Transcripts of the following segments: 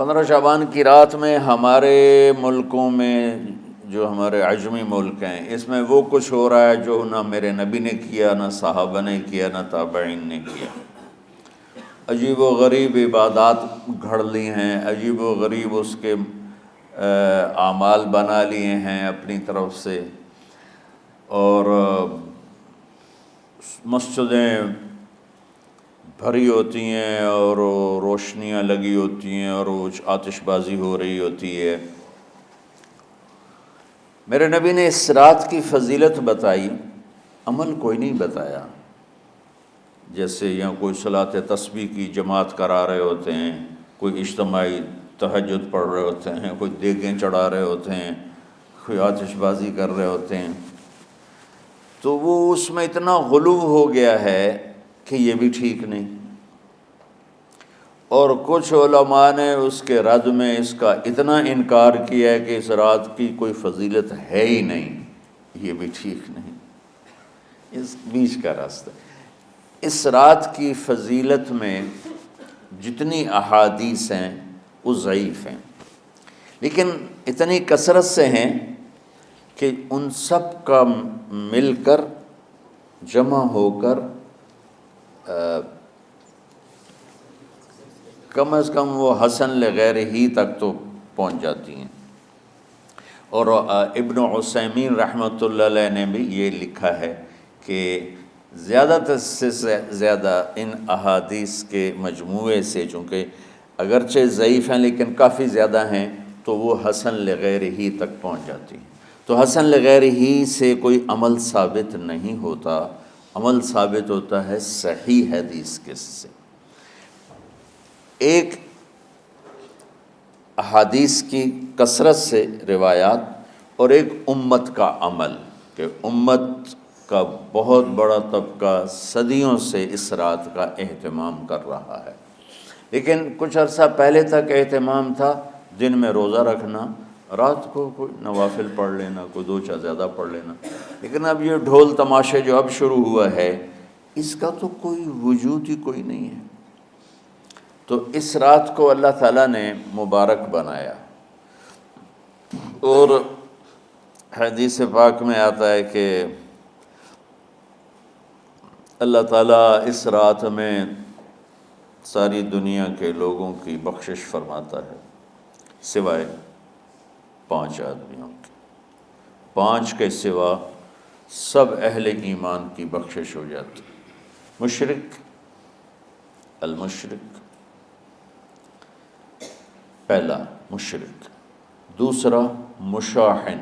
15 شعبان کی رات میں ہمارے ملکوں میں جو ہمارے عجمی ملک ہیں اس میں وہ کچھ ہو رہا ہے جو نہ میرے نبی نے کیا، نہ صحابہ نے کیا، نہ تابعین نے کیا۔ عجیب و غریب عبادات گھڑ لی ہیں، عجیب و غریب اس کے اعمال بنا لیے ہیں اپنی طرف سے، اور مسجدیں بھری ہوتی ہیں اور روشنیاں لگی ہوتی ہیں اور آتش بازی ہو رہی ہوتی ہے۔ میرے نبی نے اس رات کی فضیلت بتائی، عمل کوئی نہیں بتایا۔ جیسے یہاں کوئی صلاۃ تسبیح کی جماعت کرا رہے ہوتے ہیں، کوئی اجتماعی تہجد پڑھ رہے ہوتے ہیں، کوئی دیگیں چڑھا رہے ہوتے ہیں، کوئی آتش بازی کر رہے ہوتے ہیں، تو وہ اس میں اتنا غلو ہو گیا ہے کہ یہ بھی ٹھیک نہیں۔ اور کچھ علماء نے اس کے رد میں اس کا اتنا انکار کیا ہے کہ اس رات کی کوئی فضیلت ہے ہی نہیں، یہ بھی ٹھیک نہیں۔ اس بیچ کا راستہ، اس رات کی فضیلت میں جتنی احادیث ہیں وہ ضعیف ہیں، لیکن اتنی کثرت سے ہیں کہ ان سب کا مل کر جمع ہو کر کم از کم وہ حسن لغیر ہی تک تو پہنچ جاتی ہیں۔ اور ابن عثیمین رحمۃ اللہ علیہ نے بھی یہ لکھا ہے کہ زیادہ سے زیادہ ان احادیث کے مجموعے سے، چونکہ اگرچہ ضعیف ہیں لیکن کافی زیادہ ہیں، تو وہ حسن لغیر ہی تک پہنچ جاتی ہیں۔ تو حسن لغیر ہی سے کوئی عمل ثابت نہیں ہوتا، عمل ثابت ہوتا ہے صحیح حدیث کے سے۔ ایک احادیث کی کثرت سے روایات، اور ایک امت کا عمل، کہ امت کا بہت بڑا طبقہ صدیوں سے اس رات کا اہتمام کر رہا ہے، لیکن کچھ عرصہ پہلے تک اہتمام تھا دن میں روزہ رکھنا، رات کو کوئی نوافل پڑھ لینا، کوئی دو چار زیادہ پڑھ لینا، لیکن اب یہ ڈھول تماشے جو اب شروع ہوا ہے اس کا تو کوئی وجود ہی کوئی نہیں ہے۔ تو اس رات کو اللہ تعالیٰ نے مبارک بنایا، اور حدیث پاک میں آتا ہے کہ اللہ تعالیٰ اس رات میں ساری دنیا کے لوگوں کی بخشش فرماتا ہے سوائے 5 آدمیوں کے، 5 کے سوا سب اہل ایمان کی بخشش ہو جاتی۔ مشرک، المشرک، پہلا مشرک، دوسرا مشاحن،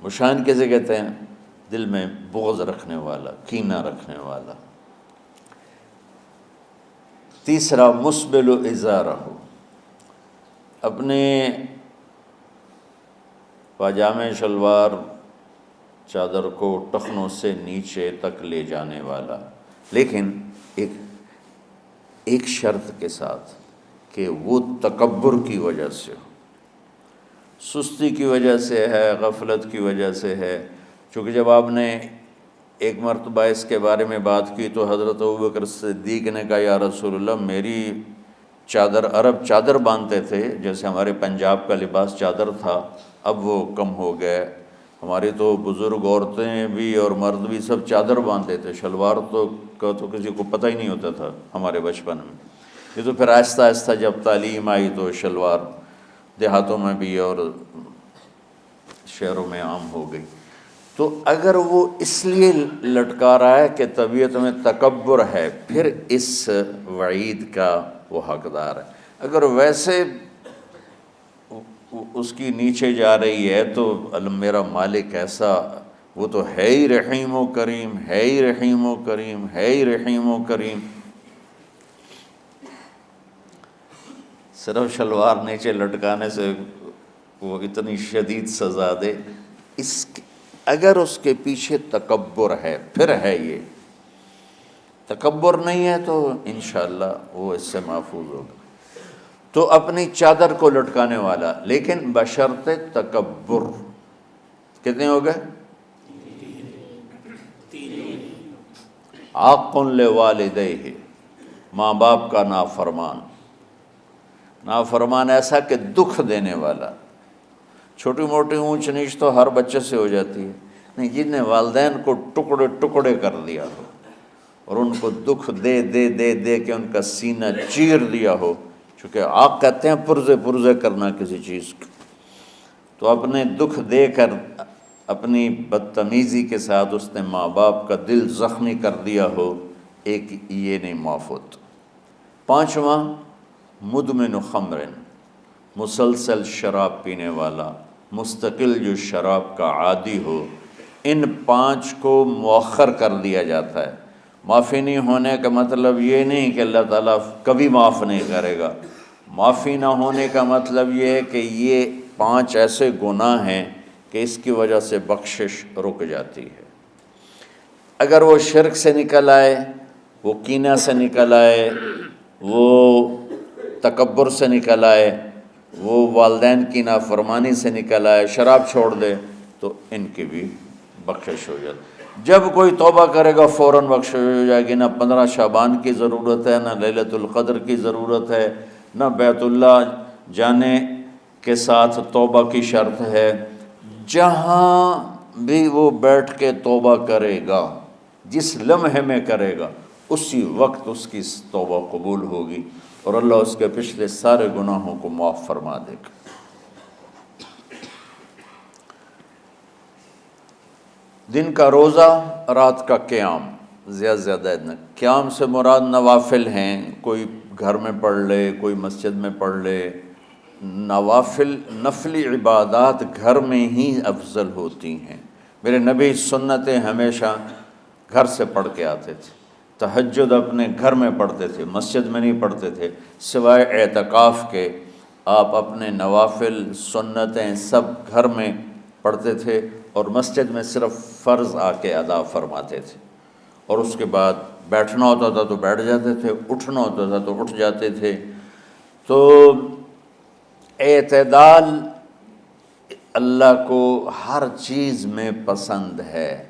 مشاحن کیسے کہتے ہیں؟ دل میں بغض رکھنے والا، کینہ رکھنے والا۔ تیسرا مسبل ازارہ، اپنے پاجامے شلوار چادر کو ٹخنوں سے نیچے تک لے جانے والا، لیکن ایک شرط کے ساتھ کہ وہ تکبر کی وجہ سے ہو، سستی کی وجہ سے ہے، غفلت کی وجہ سے ہے۔ چونکہ جب آپ نے ایک مرتبہ اس کے بارے میں بات کی تو حضرت ابوبکر صدیق نے کہا یا رسول اللہ، میری چادر، عرب چادر باندھتے تھے جیسے ہمارے پنجاب کا لباس چادر تھا، اب وہ کم ہو گئے، ہماری تو بزرگ عورتیں بھی اور مرد بھی سب چادر باندھتے تھے، شلوار کا تو کسی کو پتہ ہی نہیں ہوتا تھا ہمارے بچپن میں۔ یہ تو پھر آہستہ آہستہ جب تعلیم آئی تو شلوار دیہاتوں میں بھی اور شہروں میں عام ہو گئی۔ تو اگر وہ اس لیے لٹکا رہا ہے کہ طبیعت میں تکبر ہے، پھر اس وعید کا وہ حقدار ہے۔ اگر ویسے اس کی نیچے جا رہی ہے تو میرا مالک ایسا، وہ تو ہے ہی رحیم و کریم، ہے ہی رحیم و کریم، ہے ہی رحیم و کریم، صرف شلوار نیچے لٹکانے سے وہ اتنی شدید سزا دے، اگر اس کے پیچھے تکبر ہے، پھر ہے یہ تکبر نہیں ہے تو انشاءاللہ وہ اس سے محفوظ ہوگا۔ تو اپنی چادر کو لٹکانے والا، لیکن بشرط تکبر۔ کتنے ہو گئے؟ عاق لوالدیہ، ماں باپ کا نافرمان، نافرمان ایسا کہ دکھ دینے والا. چھوٹی موٹی اونچ نیچ تو ہر بچے سے ہو جاتی ہے، نہیں، جن نے والدین کو ٹکڑے ٹکڑے کر دیا ہو اور ان کو دکھ دے دے دے دے کے ان کا سینہ چیر دیا ہو، چونکہ آپ کہتے ہیں پرزے پرزے کرنا کسی چیز کو، تو اپنے دکھ دے کر اپنی بدتمیزی کے ساتھ اس نے ماں باپ کا دل زخمی کر دیا ہو، ایک یہ نہیں معاف ہوتا. پانچواں، مدمن خمر، مسلسل شراب پینے والا، مستقل جو شراب کا عادی ہو. ان پانچ کو مؤخر کر دیا جاتا ہے. معافی نہیں ہونے کا مطلب یہ نہیں کہ اللہ تعالیٰ کبھی معاف نہیں کرے گا. معافی نہ ہونے کا مطلب یہ ہے کہ یہ پانچ ایسے گناہ ہیں کہ اس کی وجہ سے بخشش رک جاتی ہے. اگر وہ شرک سے نکل آئے، وہ کینہ سے نکل آئے، وہ تکبر سے نکل آئے، وہ والدین کی نافرمانی سے نکل آئے، شراب چھوڑ دے، تو ان کی بھی بخشش ہو جاتی. جب کوئی توبہ کرے گا فوراً بخشش ہو جائے گی. نہ 15 شعبان کی ضرورت ہے، نہ لیلۃ القدر کی ضرورت ہے، نہ بیت اللہ جانے کے ساتھ توبہ کی شرط ہے. جہاں بھی وہ بیٹھ کے توبہ کرے گا، جس لمحے میں کرے گا، اسی وقت اس کی توبہ قبول ہوگی اور اللہ اس کے پچھلے سارے گناہوں کو معاف فرما دے گا. دن کا روزہ، رات کا قیام، زیادہ سے زیادہ قیام سے مراد نوافل ہیں، کوئی گھر میں پڑھ لے، کوئی مسجد میں پڑھ لے. نوافل، نفلی عبادات گھر میں ہی افضل ہوتی ہیں. میرے نبی سنتیں ہمیشہ گھر سے پڑھ کے آتے تھے. تہجد اپنے گھر میں پڑھتے تھے، مسجد میں نہیں پڑھتے تھے. سوائے اعتکاف کے آپ اپنے نوافل سنتیں سب گھر میں پڑھتے تھے اور مسجد میں صرف فرض آ کے ادا فرماتے تھے. اور اس کے بعد بیٹھنا ہوتا تھا تو بیٹھ جاتے تھے، اٹھنا ہوتا تھا تو اٹھ جاتے تھے. تو اعتدال اللہ کو ہر چیز میں پسند ہے.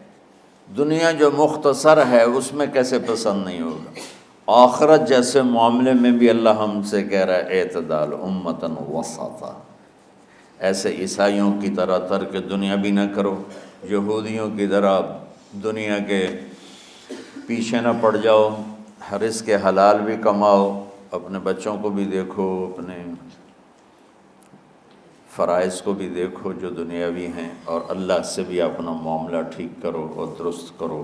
دنیا جو مختصر ہے اس میں کیسے پسند نہیں ہوگا؟ آخرت جیسے معاملے میں بھی اللہ ہم سے کہہ رہا ہے اعتدال، امتن وسطا. ایسے عیسائیوں کی طرح ترک دنیا بھی نہ کرو، یہودیوں کی طرح دنیا کے پیچھے نہ پڑ جاؤ. رزق کے حلال بھی کماؤ، اپنے بچوں کو بھی دیکھو، اپنے فرائض کو بھی دیکھو جو دنیاوی ہیں، اور اللہ سے بھی اپنا معاملہ ٹھیک کرو اور درست کرو.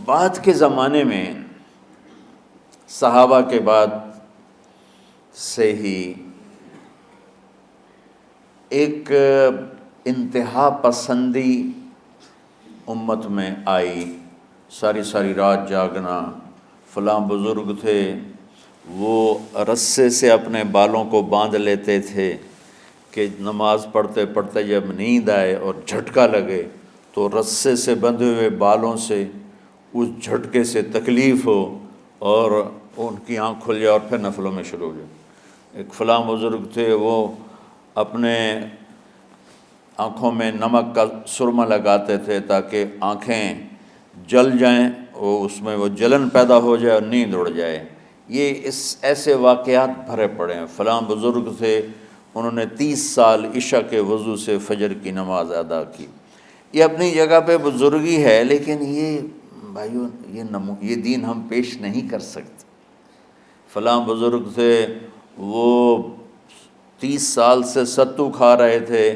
بعد کے زمانے میں صحابہ کے بعد سے ہی ایک انتہا پسندی امت میں آئی. ساری ساری رات جاگنا. فلاں بزرگ تھے، وہ رسے سے اپنے بالوں کو باندھ لیتے تھے کہ نماز پڑھتے پڑھتے جب نیند آئے اور جھٹکا لگے تو رسے سے بندھے ہوئے بالوں سے اس جھٹکے سے تکلیف ہو اور ان کی آنکھ کھل جائے اور پھر نفلوں میں شروع ہو جائے. ایک فلاں بزرگ تھے، وہ اپنے آنکھوں میں نمک کا سرما لگاتے تھے تاکہ آنکھیں جل جائیں، اس میں وہ جلن پیدا ہو جائے اور نیند اڑ جائے. یہ ایسے واقعات بھرے پڑے ہیں. فلاں بزرگ تھے، انہوں نے 30 سال عشاء کے وضو سے فجر کی نماز ادا کی. یہ اپنی جگہ پہ بزرگی ہے، لیکن یہ بھائیو یہ دین ہم پیش نہیں کر سکتے. فلاں بزرگ تھے، وہ 30 سال سے ستو کھا رہے تھے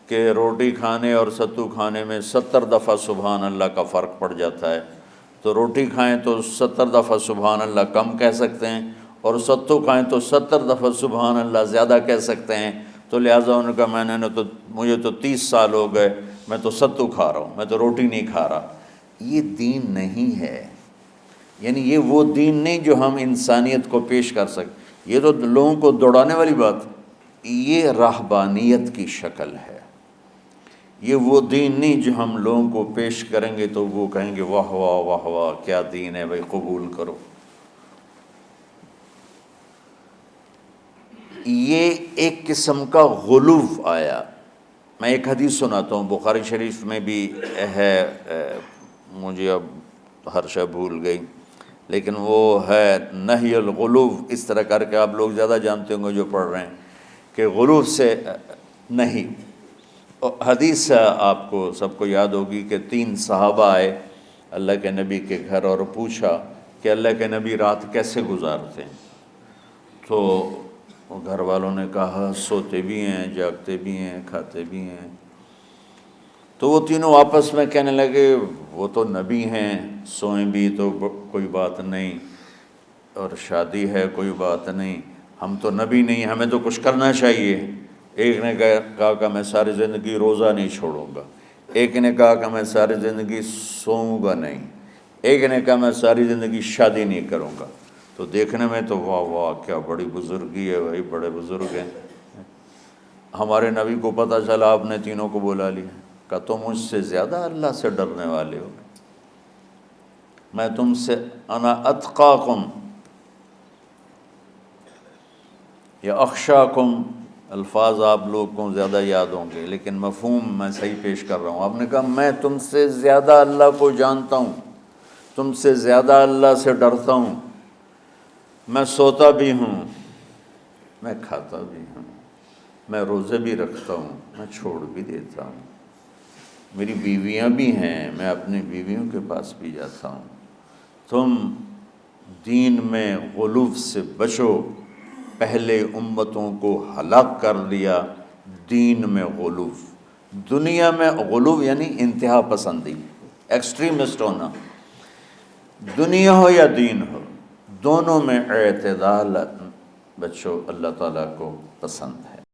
کہ روٹی کھانے اور ستو کھانے میں 70 دفعہ سبحان اللہ کا فرق پڑ جاتا ہے. تو روٹی کھائیں تو 70 دفعہ سبحان اللہ کم کہہ سکتے ہیں، اور ستو کھائیں تو 70 دفعہ سبحان اللہ زیادہ کہہ سکتے ہیں. تو لہٰذا ان کا مجھے تو 30 سال ہو گئے، میں تو ستو کھا رہا ہوں، میں تو روٹی نہیں کھا رہا. یہ دین نہیں ہے. یعنی یہ وہ دین نہیں جو ہم انسانیت کو پیش کر سکیں. یہ تو لوگوں کو دوڑانے والی بات، یہ راہبانیت کی شکل ہے. یہ وہ دین نہیں جو ہم لوگوں کو پیش کریں گے تو وہ کہیں گے واہ واہ واہ واہ کیا دین ہے بھائی، قبول کرو. یہ ایک قسم کا غلو آیا. میں ایک حدیث سناتا ہوں، بخاری شریف میں بھی ہے، مجھے اب ہر شے بھول گئی، لیکن وہ ہے نہی الغلو، اس طرح کر کے آپ لوگ زیادہ جانتے ہوں گے جو پڑھ رہے ہیں کہ غلو سے نہیں۔ حدیث آپ کو سب کو یاد ہوگی کہ 3 صحابہ آئے اللہ کے نبی کے گھر اور پوچھا کہ اللہ کے نبی رات کیسے گزارتے ہیں؟ تو گھر والوں نے کہا سوتے بھی ہیں، جاگتے بھی ہیں، کھاتے بھی ہیں۔ تو وہ تینوں آپس میں کہنے لگے وہ تو نبی ہیں، سوئیں بھی تو کوئی بات نہیں، اور شادی ہے کوئی بات نہیں، ہم تو نبی نہیں، ہمیں تو کچھ کرنا چاہیے۔ ایک نے کہا کہ میں ساری زندگی روزہ نہیں چھوڑوں گا، ایک نے کہا کہ میں ساری زندگی سوؤں گا نہیں، ایک نے کہا میں ساری زندگی شادی نہیں کروں گا۔ تو دیکھنے میں تو واہ واہ کیا بڑی بزرگی ہے بھائی، بڑے بزرگ ہیں۔ ہمارے نبی کو پتہ چلا آپ نے تینوں کو بلا لیا، کہا تم مجھ سے زیادہ اللہ سے ڈرنے والے ہو، میں تم سے انا اتقاکم یا اخشاکم، الفاظ آپ لوگ کو زیادہ یاد ہوں گے لیکن مفہوم میں صحیح پیش کر رہا ہوں۔ آپ نے کہا میں تم سے زیادہ اللہ کو جانتا ہوں، تم سے زیادہ اللہ سے ڈرتا ہوں، میں سوتا بھی ہوں، میں کھاتا بھی ہوں، میں روزے بھی رکھتا ہوں، میں چھوڑ بھی دیتا ہوں، میری بیویاں بھی ہیں، میں اپنی بیویوں کے پاس بھی جاتا ہوں۔ تم دین میں غلو سے بچو، پہلے امتوں کو ہلاک کر دیا دین میں غلو۔ دنیا میں غلو یعنی انتہا پسندی، ایکسٹریمسٹ ہونا، دنیا ہو یا دین ہو، دونوں میں اعتدال بچو، اللہ تعالیٰ کو پسند ہے۔